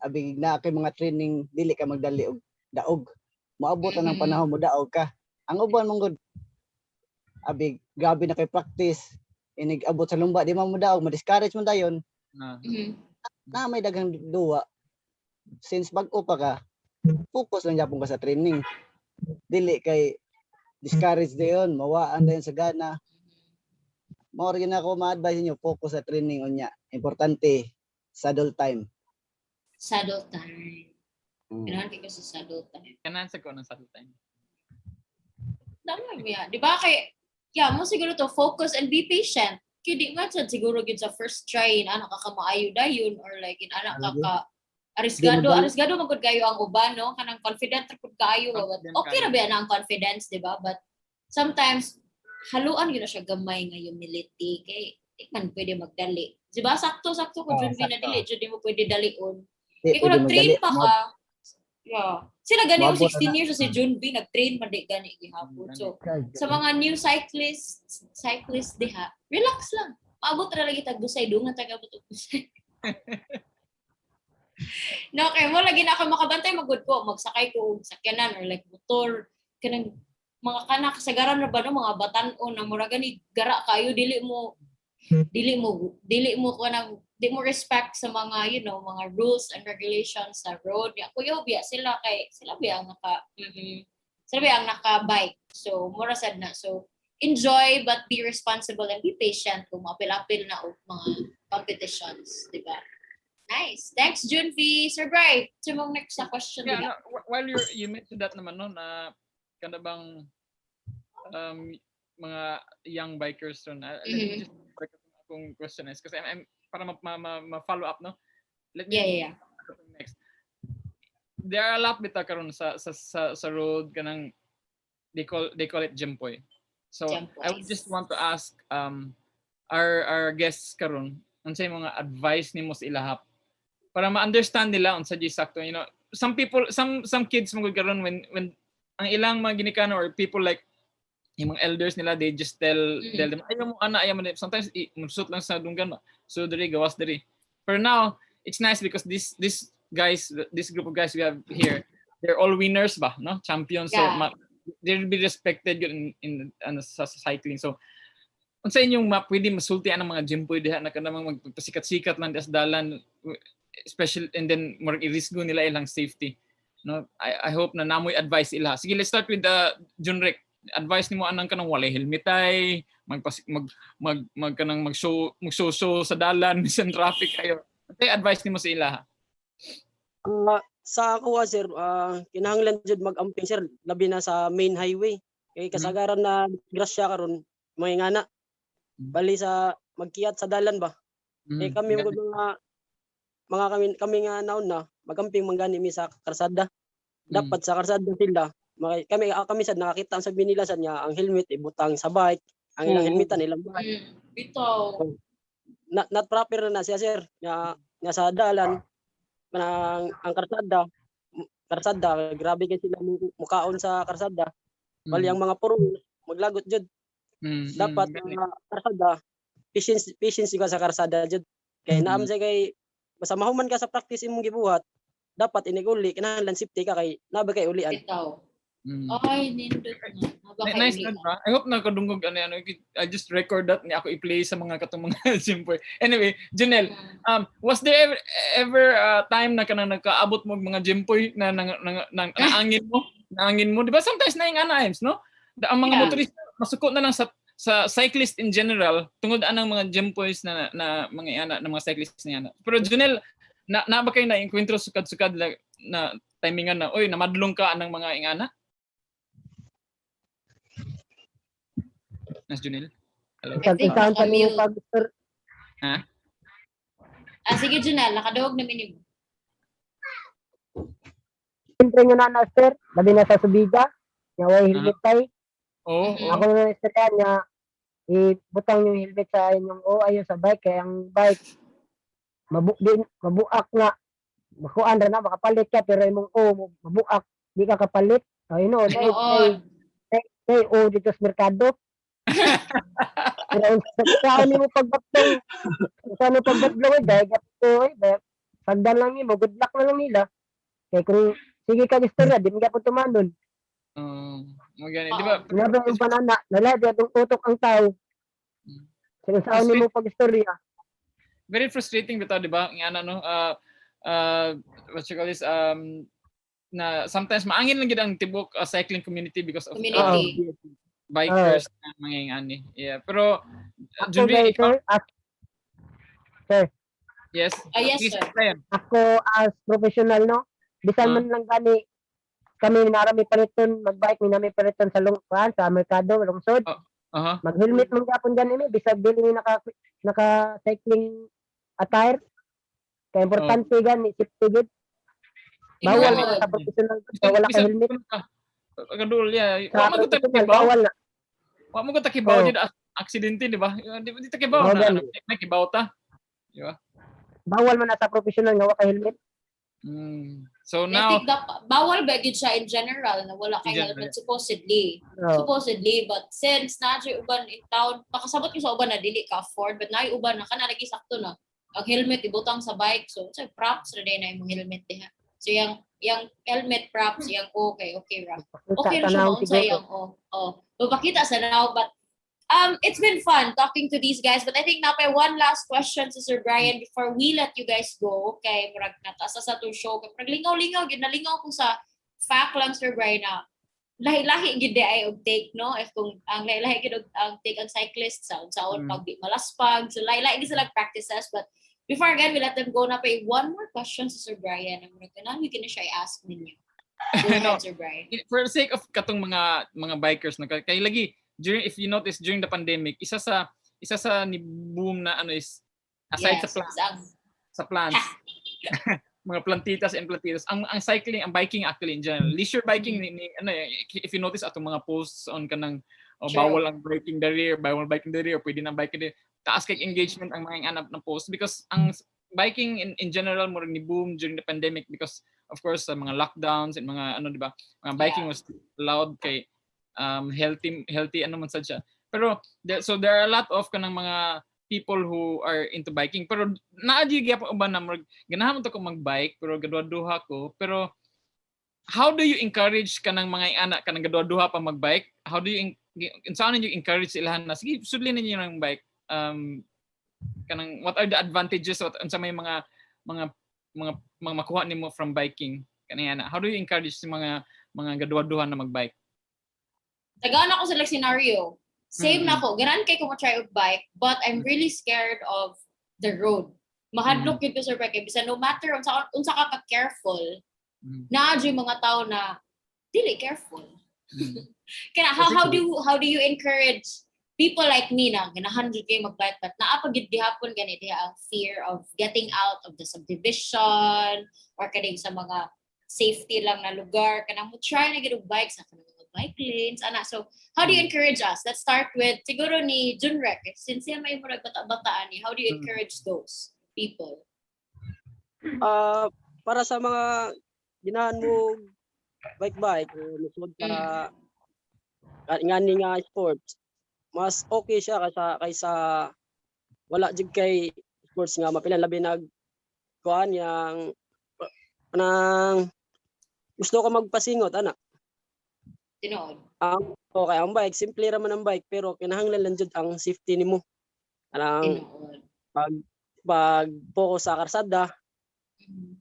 abig na kay mga training, dili ka magdali og daog. Moabot ang panahon mo daog ka. Ang uban mong abig grabe na kay practice inig-abot sa lumba di man mo daog, ma-discourage man dayon. Na may daghang duwa. Since bag-o pa ka, focus lang yapon ka sa training. Dili kay discourage dayon, mawaan dayon sa gana. Mao rin ako ma-advise niyo focus sa training unya. Importante saddle time. Saddle time. Kailangan ko sa saddle time. Kanan sa ko ng saddle time. Dami niya. Di ba kay mo siguro to focus and be patient. Kaya di nga siguro yun sa first try, anak ka maayo dayon or like anak ka arisgado magud kayo ang uban no kanang confident ra pud kaayo okay ra ba na ang confidence di ba, but sometimes haluan yun na siya gamay nga humility kay di man pwede magdali di ba, sakto ko jud na dili jud mo pwede dalion kay kung nag-train pa ka sila gani yung 16 years si Junbi nag-train pa di gani gihapon. So sa mga new cyclists diha relax lang, maabot ra lagi tag busay dungan tag abot og busay. No, kay mo lagi na ako makabantay magud ko magsakay ko og sakyanan or like motor kanang mga kana kasagaran ra ba no mga batan-on na mura gani gara kayo dili mo kanang di mo respect sa mga mga rules and regulations sa road. Kuya biya sila kay sila biya ang naka-bike. So mura sad na. So enjoy but be responsible and be patient kung mapil-apil na og mga competitions, di ba? Nice. Thanks, Junvi. Sir Bri, sumong next na question. Yeah, while you mentioned that naman no na kada bang mga young bikers let me just akong question is kasi I'm para ma-follow up no. Let me next. There are a lot bita karon sa road kanang they call it jempoy. So I would just want to ask our guests karon unsay mga advice nimo sa ilahap para ma-understand nila unsa di sakto, you know, some people, some kids magud karon when ang ilang mga ginikanan or people like yung mga elders nila, they just tell them ayaw mo ana, ayaw mo, sometimes musot lang sa dunggan ba, so diri gawas diri. For now it's nice because this guys, this group of guys we have here, they're all winners ba, no, champions. Yeah. So they'll be respected in sa cycling. So unsa inyong pwede masulti ang mga gymboy diha na kanang magpasikat-sikat lang sa dalan, especially, and then more i-risgo nila ilang safety, no? I hope na namoy advice ila. Sige, let's start with Junrek. Advice nimo anang kanang walay helmet ay mag kanang mag-show sa dalan bisan traffic kayo. Tay advice nimo sa ila? Sa ako sir, kinahanglan jud mag-amping sir, labi na sa main highway. Kay kasagaran na grasya karon mga ingana. Bali sa magkiyat sa dalan ba. Kay kami kami nga naon na magamping manggani mi sa karsada. Dapat sa karsada sila. Kami sad nakakita sa binilasan niya ang helmet ibutang sa bike, ang ilang helmetan ilang bike. Bitaw. Not proper na siya sir. Nga sa dalan ang karsada grabe kay sila mukaon sa karsada. Bali ang mga puro maglagot jud. Dapat karsada patience ka sa karsada jud. Kay naam say kay basta mahuman ka sa practice imong gibuhat, dapat iniguli kinahanglan safety ka kay nabe kay ulian. Bitaw. Ay, nindot na. Nice na ba? I hope nakadungog ano. I just record that ni ako i-play sa mga katong mga simple. Anyway, Janelle, was there ever time na kanang nakaabot mo mga jimpoy na naangin mo? Di ba sometimes na yung anahems, no? Ang mga motorista masuko na lang sa cyclist in general tungod anang mga jimpoys na mga mga cyclist niya. Pero Janelle, na ba kayo na enkwentro sukad-sukad na timingan na oy namadlong ka anang mga ingana? Nas Junel. Hello. Isang pa niyo pag Ha? Sige Junel, nakadawag na minimo. Siyempre nga na sir, labi na sa Subiga, nga way helmet tay. Oo. Ako na istorya niya ibutang yung helmet sa inyong ayon sa bike kay ang bike mabuak nga. Makuan ra na makapalit ka pero imong mabuak di ka kapalit. You know, dito sa merkado. Pero saan mo pagbatlong? Saan mo pagbatlong? Pagdan lang mo, good luck na lang nila. Kaya kung sige ka istorya, di mo ka po tumanon. Magani, di ba? Nabi yung panana, naladi atong utok ang tao. Kaya saan mo pag-istorya? Very frustrating bitaw, di ba? Nga no, what you call this, na sometimes maangin lang gid ang tibok cycling community because of bikers na mangingani. Yeah, pero Junri, sir. Yes. Yes, sir. Ako as professional no, bisan man lang gani kami narami paliton magbike mi nami paliton sa sa merkado lungsod. Mag-helmet man gapon gani mi bisag dili naka cycling attire. Kaya importante gani safety gid. Bawal na sa professional wala ka helmet. Kadul ya. Wa mo ko takibaw did aksidente, di ba? Di takibaw na may kibaw ta. Di ba? Bawal man na sa professional nga wala ka helmet. So now bawal ba gid siya in general na wala kay helmet supposedly. But since naay uban in town, makasabot ko sa uban na dili ka afford, but naay uban na kana lagi sakto na ang helmet ibutang sa bike. So props ra day na imong helmet diha. So yung helmet props yung okay ra. Okay ra siya sa yung Papakita sa now, but it's been fun talking to these guys. But I think now one last question to Sir Brian before we let you guys go. Okay, murag natasa sa to show. Murag lingaw-lingaw, ginalingaw ko sa fact lang Sir Brian na lahi-lahi gid ay take no if kung ang lahi-lahi gid ang take ang cyclist sa unsaon pag di malaspag. So lahi-lahi gid sila practices, but before again we let them go na one more question to Sir Brian. Murag kanan we can siya ask ninyo. No, for the sake of katong mga bikers na kay lagi if you notice during the pandemic isa sa ni boom na ano is aside sa plants mga plantitas and plantitas ang cycling, ang biking actually in general, leisure biking ni if you notice atong mga posts on kanang o True. bawal ang biking the rear, pwede na biking the rear. Taas kay engagement ang mga anak na post because ang biking in general mo ni boom during the pandemic because of course sa mga lockdowns and mga ano di ba, mga biking was allowed kay healthy ano man sad siya. Pero so there are a lot of kanang mga people who are into biking pero naadyo gyapon uban na ganahan mo to ko magbike pero gaduha ko pero how do you encourage kanang mga anak kanang gaduha pa magbike? How do you saan you encourage sila na sige sudlin ninyo ng bike? Kanang what are the advantages what unsa may mga makuha nimo from biking kanina? How do you encourage si mga gaduha na magbike? Tagaan ako sa scenario. Same na ako. Ganan kay ko mo-try og bike, but I'm really scared of the road. Mahadlok yun ko sa bike. Bisa no matter unsa ka careful, naadyo mga tao na dili careful. Kaya how do you encourage people like me na ganahan gyud kay magbike but naa pa gyud gihapon gani diha ang fear of getting out of the subdivision or kaning sa mga safety lang na lugar kanang mo try na gyud og bike sa kanang mga bike lanes ana. So how do you encourage us? Let's start with siguro ni Junrek since siya may murag bata-bataan ni. How do you encourage those people? Para sa mga ginahan mo bike o musod ka ngani nga sports, mas okay siya kaysa wala jud kay sports nga mapilan labi nag kuan yang nang gusto ko magpasingot ana. Tinuod. Okay ang bike simple ra man ang bike pero kinahanglan lang jud ang safety nimo. Anang pag focus sa karsada,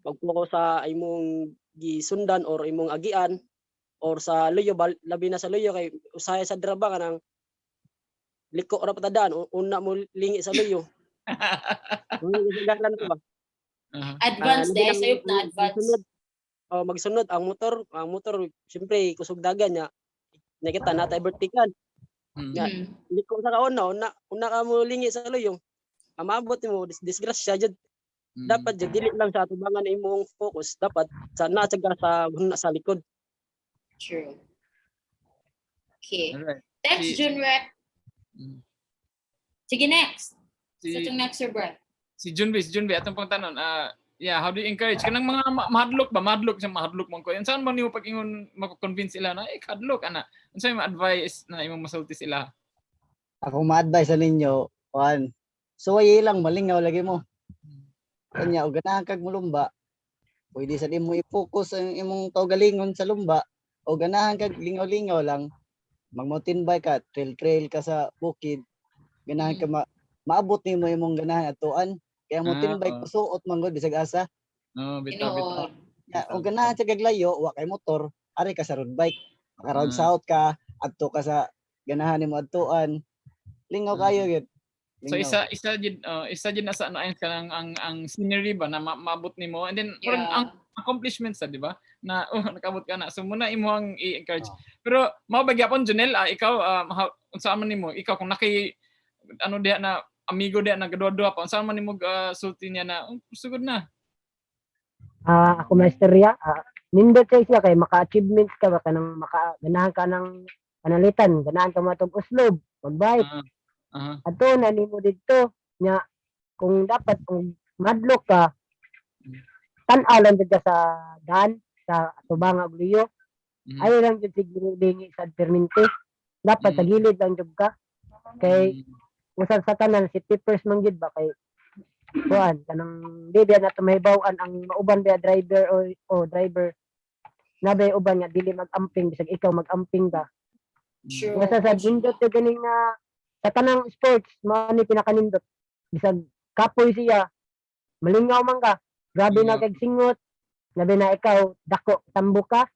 pag focus sa imong gisundan or imong agian or sa luyo labi na sa luyo kay usaya sa draba kanang liko ra patadaan una mo lingi sa luyo. Advanced day sayop na advanced. Magsunod ang motor syempre kusog dagan nya nakita na tay vertical. Liko sa kauna ka mo lingi sa luyo. Amabot mo disgrasya jud. Dapat jud dili lang sa atubangan imong focus dapat sa natsaga sa likod. True. Okay. Alright. Thanks, Junrek. Sige, next. Sa itong next, Sir Brad. Si Junbi, atong pang tanon, how do you encourage? Kanang mga mahadlok man ko. Saan ba niyo pag-ingon mako-convince sila na, kadlok, ana. Ano yung advice na imong masulti sila? Ako ma-advise sa ninyo, suwayi lang, malingaw lagi mo. Kanya, o ganahan kag mulumba, pwede sa mo i-focus ang imong tawgalingon sa lumba, o ganahan kag lingaw-lingaw lang, mag-mountain bike ka, trail ka sa bukid, ganahan ka maabot nimo imong ganahan atuan, kaya mountain bike pasuot man gud bisag asa. Bitaw. O ganahan sa kaglayo, wa kay motor, ari ka sa road bike, maka-road south ka, adto ka sa ganahan nimo atuan, lingaw kayo gyud. So isa din na sa ano ayon kanang ang scenery ba na maabot nimo and then ang accomplishments di ba na nakabot ka na so muna imo ang i-encourage pero mao ba gyapon Jonel ikaw unsa man nimo ikaw kung ano diha na amigo diha na gaduha pa unsa man nimo sulti niya na sugod na ako masterya nindot siya kay maka-achievements ka ba kanang ganahan ka ng panalitan ganahan ka matong uslob magbike ato na nimo didto nya kung dapat kung madlok ka tan-aw lang jud ka sa daan sa tubang ug luyo ayo lang jud siglingi sa perminti dapat sa gilid lang jud ka kay usab sa tanan safety first man jud ba kay kuan kanang di na tumahibaw-an ang mauban ba driver o driver nabay uban nga dili mag-amping bisag ikaw mag-amping ka Sure. Nga sa nindot yung ganing na sa tanang sports, mga ni pinakanindot. Bisag kapoy siya, malingaw man ka, grabe na kag singot, labi na ikaw, dako, tambo ka.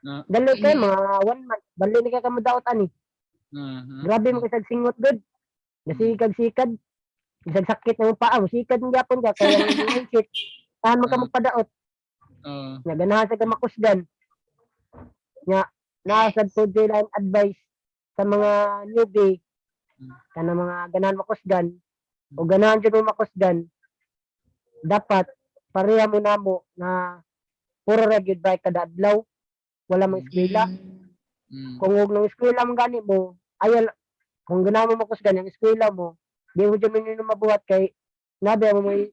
Dalo kay mga 1 month, bali ni ka kamudaot ani. Grabe mo kasag singot good. Nasikag-sikad, bisag sakit ng paa, musikad ng yapon ka, kaya ang mindset, tahan mo ka magpadaot. Nga ganahan sa kamakusgan. Nga, naasad po din advice sa mga newbie, kana mga ganahan makusgan o ganahan jud mo makusgan dapat pareha mo namo na puro regular bike kada adlaw wala mang eskwela kung og nang eskwela man gani mo ayaw, kung ganahan mo makusgan yung eskwela mo, di mo dyan minino mabuhat kay nabi mo may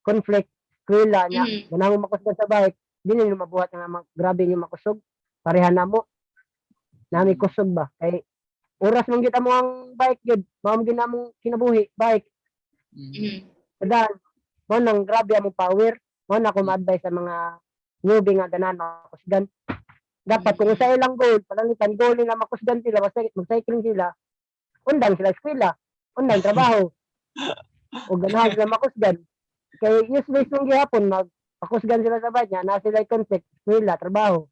conflict eskwela niya. Ganahan mo makusgan sa bike, di nyo mabuhat nga grabe yung makusog. Pareha na mo. Nami kusog ba? Kay oras mong kita mo ang bike yun. Mao gina mong kinabuhi, bike. Kadaan, mo nang grabe ang power. Mo na ko ma-advise sa mga newbie nga ganahan makusgan. Dapat kung sa ilang goal, palangitan goal nila makusgan sila, mag-cycling sila, undang sila eskwela, undang trabaho. O ganahan sila makusgan. Kay useless nung gihapon, makusgan sila sa bike niya, na sila conflict, eskwela, trabaho.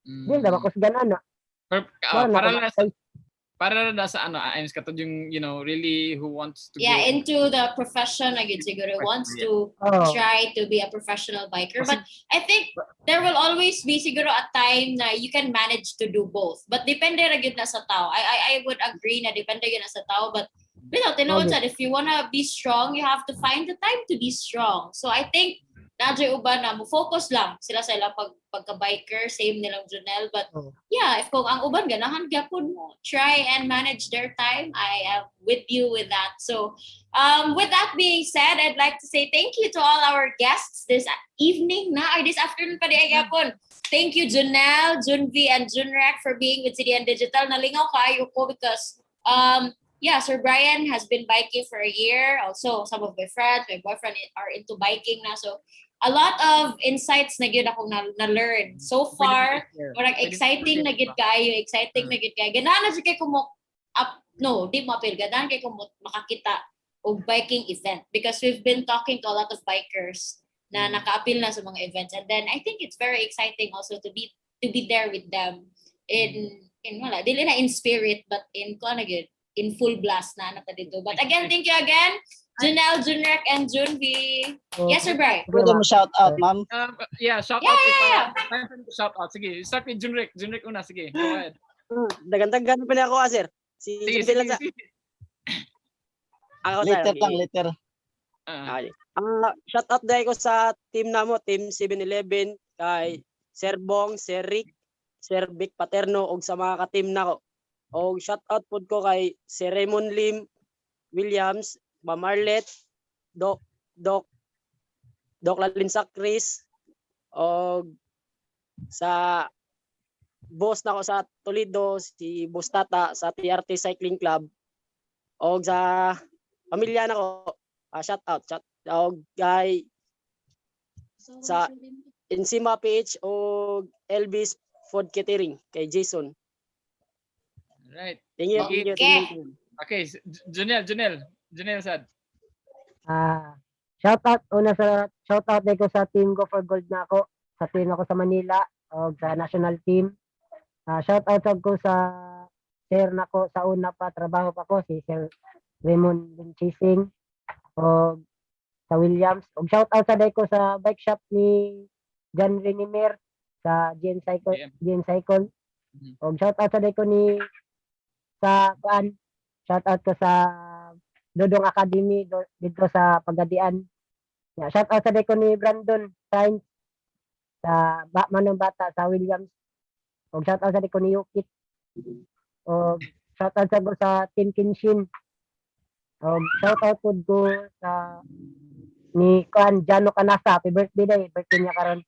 Di na makusgan ana. Para na sa ano, ayos katod yung, you know, really who wants to Yeah, go into the profession, agad siguro, wants to try to be a professional biker. But I think there will always be siguro a time na you can manage to do both. But depende ra gyud na sa tao. I would agree na depende gyud na sa tao, but tinuod sad, if you wanna be strong, you have to find the time to be strong. So I think nadyo uban na mo focus lang sila sa ilang pagka-biker, same nilang Junel, but yeah, if kung ang uban ganahan gyapon mo, try and manage their time. I am with you with that. So with that being said, I'd like to say thank you to all our guests this evening na or this afternoon pa di ay gyapon. Thank you Junel, Junvi, and Junrek for being with CDN Digital. Nalingaw kaayo ko because yeah, Sir Brian has been biking for a year. Also, some of my friends, my boyfriend are into biking na. So, a lot of insights na gyud akong na-learn. So far, parang exciting na gyud kayo, exciting na gyud kayo. Ganahan na siya kay di mo apil, ganahan kay makakita og biking event because we've been talking to a lot of bikers na naka-appeal na sa mga events. And then, I think it's very exciting also to be there with them in wala, dili na in spirit, but in full blast na dito. But again, thank you again, Junel, Junrek, and Junvi. Yes, Sir Brian. Pwede mo shout out, ma'am. Yeah, shout out. Shout out. Sige, start with Junrek. Junrek una, sige. Go ahead. Dagan-dagan pa niya ako, sir. Sige. Ako, Later sir. lang, later. Shout out dahil ko sa team namo, Team 7-Eleven, kay Sir Bong, Sir Rick, Sir Vic Paterno, og sa mga ka-team nako. Og shout out pod ko kay Sir Raymond Lim Williams, Ma'am Marlet, Doc Lalinsa Chris, og sa boss nako sa Toledo, si Boss Tata sa TRT Cycling Club, og sa pamilya nako, shout out og kay sa Ensima PH o Elvis Food Catering kay Jason. Right. Thank you. Okay, Junel sad. Shout out ko sa team ko for gold na ako. Sa team ako sa Manila o sa national team. Shout out ko sa sir nako sa una pa trabaho pa ko si Sir Raymond Chising o sa Williams. Og shout out sa ko sa bike shop ni John Renimer sa GN Cycle. Og shout out sa ko ni sa shout out ko sa Dodong Academy dito sa Pagadian. Yeah, shout out sa ko ni Brandon Sainz sa Manong Bata sa Williams. Og shout out sa ko ni Yukit. Og shout out sa ko sa Team Kinshin. Og shout out ko sa ni Jano Canasa, happy birthday niya karon.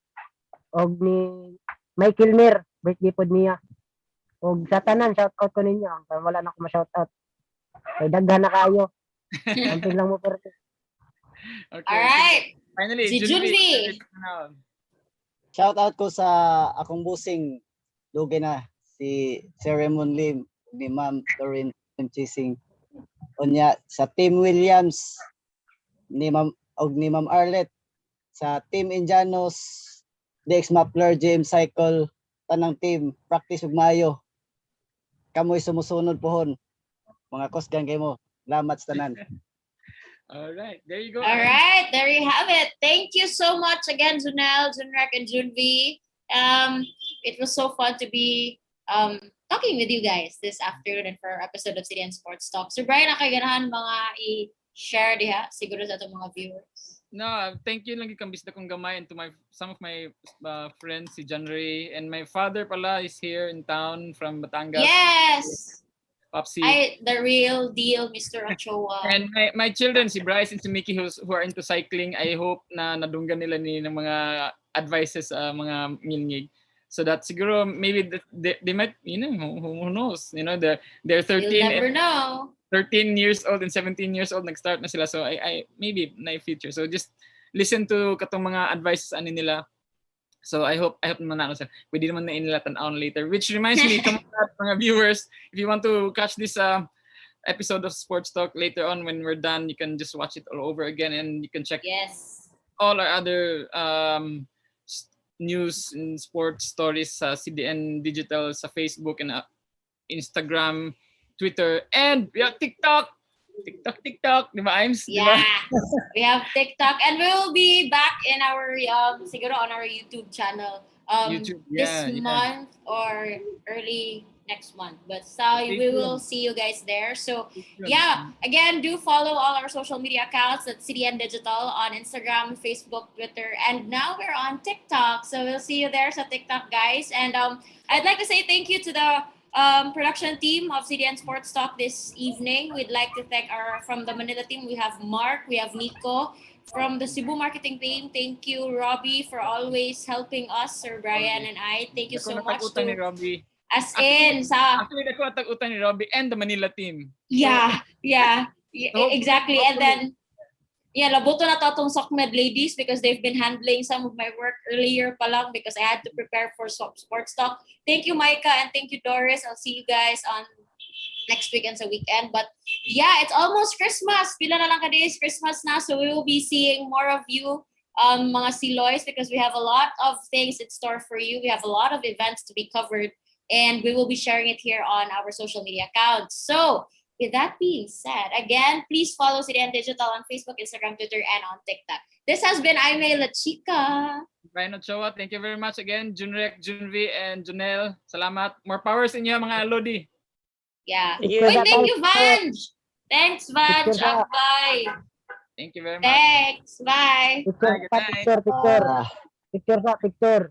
Og ni Michael Mir, birthday pod niya. Og sa tanan, shout out ko ninyo. Wala na ako ma-shout out. Kay daghan na kayo. Amping lang mo pero. Okay. Alright. Finally, Si Junvi. Shout out ko sa akong busing lugi na si Sir Raymond Lim ni Ma'am Corinne Chising. Unya sa Team Williams ni Ma'am Arlet, sa Team Indianos, DX Mapler, GM Cycle, tanang team practice ug maayo. Kamoy sumusunod pohon. Mga kusgan kay mo. Salamat sa tanan. All right, there you go. All right, there you have it. Thank you so much again, Junel, Junrek, and Junvi. It was so fun to be talking with you guys this afternoon and for our episode of CDN Sports Talk. So Brian, nakaganahan mga i-share diha siguro sa itong mga viewers. No, thank you lang kang bisda kong gamay and to some of my friends, si John Ray, and my father pala is here in town from Batangas. Yes! Popsy. The real deal, Mr. Ochoa. And my children, si Bryce and si Mickey, who are into cycling, I hope na nadunggan nila ng mga advices sa mga milngig. So that siguro maybe they might, who knows, they're 13. You'll never know. 13 years old and 17 years old nag-start na sila. So I maybe na future. So just listen to katong mga advices nila. So I hope naman na sir. Pwede naman na inila tan-aon later. Which reminds me, mga viewers, if you want to catch this episode of Sports Talk later on when we're done, you can just watch it all over again and you can check all our other news and sports stories sa CDN Digital, sa Facebook and Instagram, Twitter, and we have TikTok, di ba, Imes? Yeah, we have TikTok, and we will be back in our siguro on our YouTube channel this month or early next month. But we will see you guys there. So again, do follow all our social media accounts at CDN Digital on Instagram, Facebook, Twitter, and now we're on TikTok. So we'll see you there sa TikTok, guys. And I'd like to say thank you to the production team of CDN Sports Talk this evening. We'd like to thank from the Manila team, we have Mark, we have Nico. From the Cebu marketing team, thank you, Robbie, for always helping us, Sir Brian and I. Thank you so much to ni Robbie. As in Actually, ako tag-utan ni Robbie and the Manila team. Yeah, exactly. And then labuto na to atong SOCMED ladies because they've been handling some of my work earlier pa lang because I had to prepare for Sports Talk. Thank you, Micah, and thank you, Doris. I'll see you guys on next weekend sa weekend. But it's almost Christmas. Pila na lang ka days, Christmas na. So we will be seeing more of you, mga Siloys, because we have a lot of things in store for you. We have a lot of events to be covered, and we will be sharing it here on our social media accounts. So with that being said, again, please follow CDN Digital on Facebook, Instagram, Twitter, and on TikTok. This has been Aimee La Chica. Brian Ochoa, thank you very much again. Junrek, Junvi, and Junel, salamat. More power sa inyo, mga Lodi. Yeah. Thank you, Vanj. Thanks, Vanj. Bye. Thank you very much. Thanks. Bye. Picture. Picture.